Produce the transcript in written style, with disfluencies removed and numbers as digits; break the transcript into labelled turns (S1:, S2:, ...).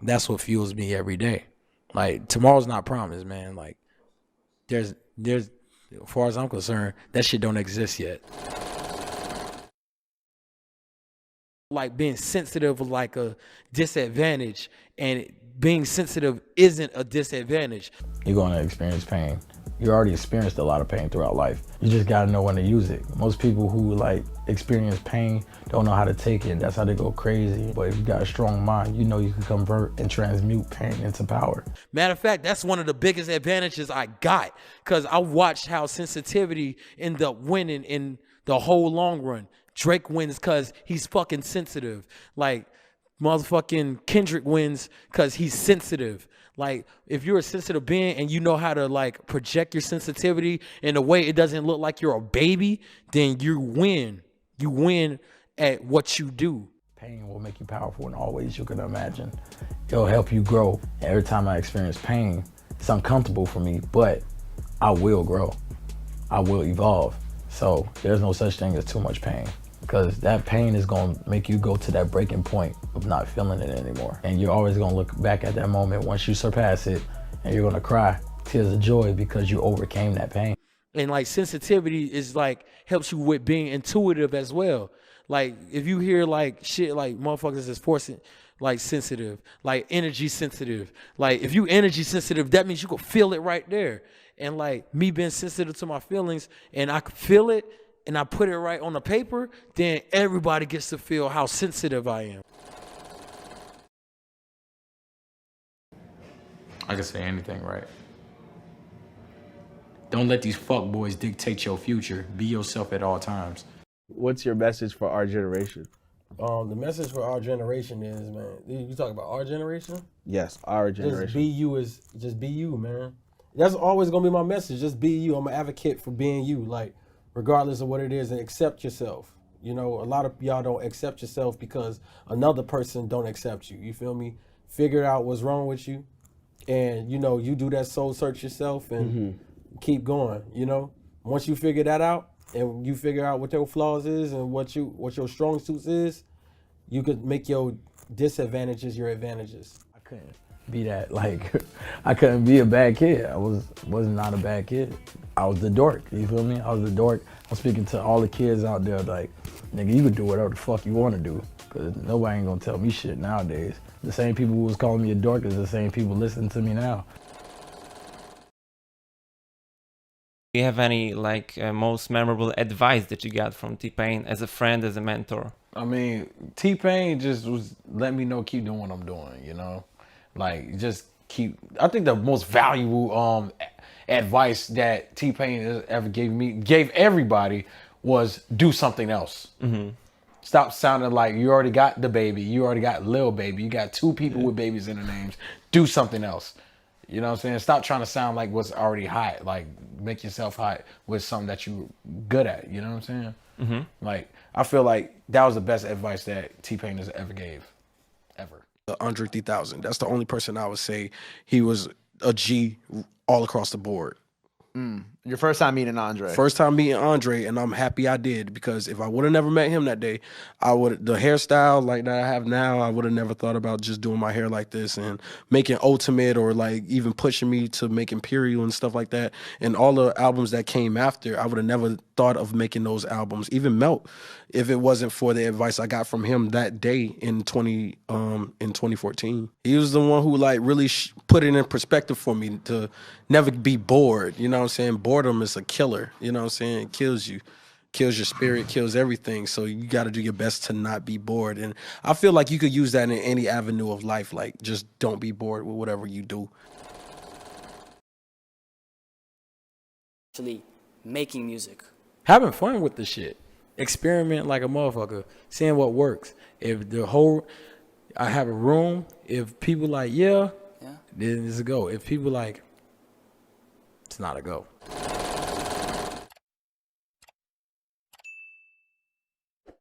S1: that's what fuels me every day. Like, tomorrow's not promised, man. Like, there's, as far as I'm concerned, that shit don't exist yet. Like, being sensitive is like a disadvantage, and being sensitive isn't a disadvantage.
S2: You're going to experience pain. You already experienced a lot of pain throughout life. You just got to know when to use it. Most people who like experience pain don't know how to take it. That's how they go crazy. But if you got a strong mind, you know you can convert and transmute pain into power.
S1: Matter of fact, that's one of the biggest advantages I got, because I watched how sensitivity ended up winning in the whole long run. Drake wins because he's fucking sensitive. Like, motherfucking Kendrick wins because he's sensitive. Like, if you're a sensitive being and you know how to like project your sensitivity in a way it doesn't look like you're a baby, then you win. You win at what you do.
S2: Pain will make you powerful in all ways you can imagine. It'll help you grow. Every time I experience pain, it's uncomfortable for me, but I will grow. I will evolve. So there's no such thing as too much pain, because that pain is going to make you go to that breaking point of not feeling it anymore. And you're always going to look back at that moment once you surpass it, and you're going to cry tears of joy because you overcame that pain.
S1: And like, sensitivity is like, helps you with being intuitive as well. Like, if you hear like shit like motherfuckers is forcing, like, sensitive, like energy sensitive. Like, if you energy sensitive, that means you can feel it right there. And like, me being sensitive to my feelings, and I can feel it, and I put it right on the paper, then everybody gets to feel how sensitive I am.
S3: I can say anything, right? Don't let these fuck boys dictate your future. Be yourself at all times.
S4: What's your message for our generation?
S1: The message for our generation is, man, you talk about our generation?
S4: Yes, our generation.
S1: Just be you, man. That's always gonna be my message. Just be you. I'm an advocate for being you, like, regardless of what it is, and accept yourself. You know, a lot of y'all don't accept yourself because another person don't accept you. You feel me? Figure out what's wrong with you, and you know, you do that soul search yourself and keep going. You know, once you figure that out and you figure out what your flaws is and what your strong suits is, you could make your disadvantages your advantages.
S2: I couldn't be that, like, I couldn't be a bad kid. I was not a bad kid. I was the dork, you feel me? I was the dork. I'm speaking to all the kids out there, like, nigga, you can do whatever the fuck you want to do, because nobody ain't gonna tell me shit nowadays. The same people who was calling me a dork is the same people listening to me now.
S5: Do you have any, like, most memorable advice that you got from T-Pain as a friend, as a mentor?
S2: I mean, T-Pain just was letting me know, keep doing what I'm doing, you know? Like, just keep, I think the most valuable advice that T-Pain ever gave everybody, was do something else. Stop sounding like you already got the baby, you already got Lil Baby, you got two people with babies in their names. Do something else. You know what I'm saying? Stop trying to sound like what's already hot. Like, make yourself hot with something that you're good at. You know what I'm saying? Like, I feel like that was the best advice that T-Pain has ever gave, ever.
S6: Andre 3000. That's the only person I would say he was a G all across the board.
S4: Your first time meeting Andre.
S6: First time meeting Andre, and I'm happy I did, because if I would have never met him that day, the hairstyle like that I have now, I would have never thought about just doing my hair like this and making Ultimate, or like even pushing me to make Imperial and stuff like that. And all the albums that came after, I would have never thought of making those albums, even Melt, if it wasn't for the advice I got from him that day in 2014. He was the one who like really put it in perspective for me to never be bored. You know what I'm saying? Boredom is a killer. You know what I'm saying? It kills you. Kills your spirit, kills everything. So you got to do your best to not be bored. And I feel like you could use that in any avenue of life. Like, just don't be bored with whatever you do.
S7: Actually making music.
S1: Having fun with the shit. Experiment like a motherfucker. Seeing what works. If I have a room, if people like, yeah, then it's a go. If people like, it's not a go.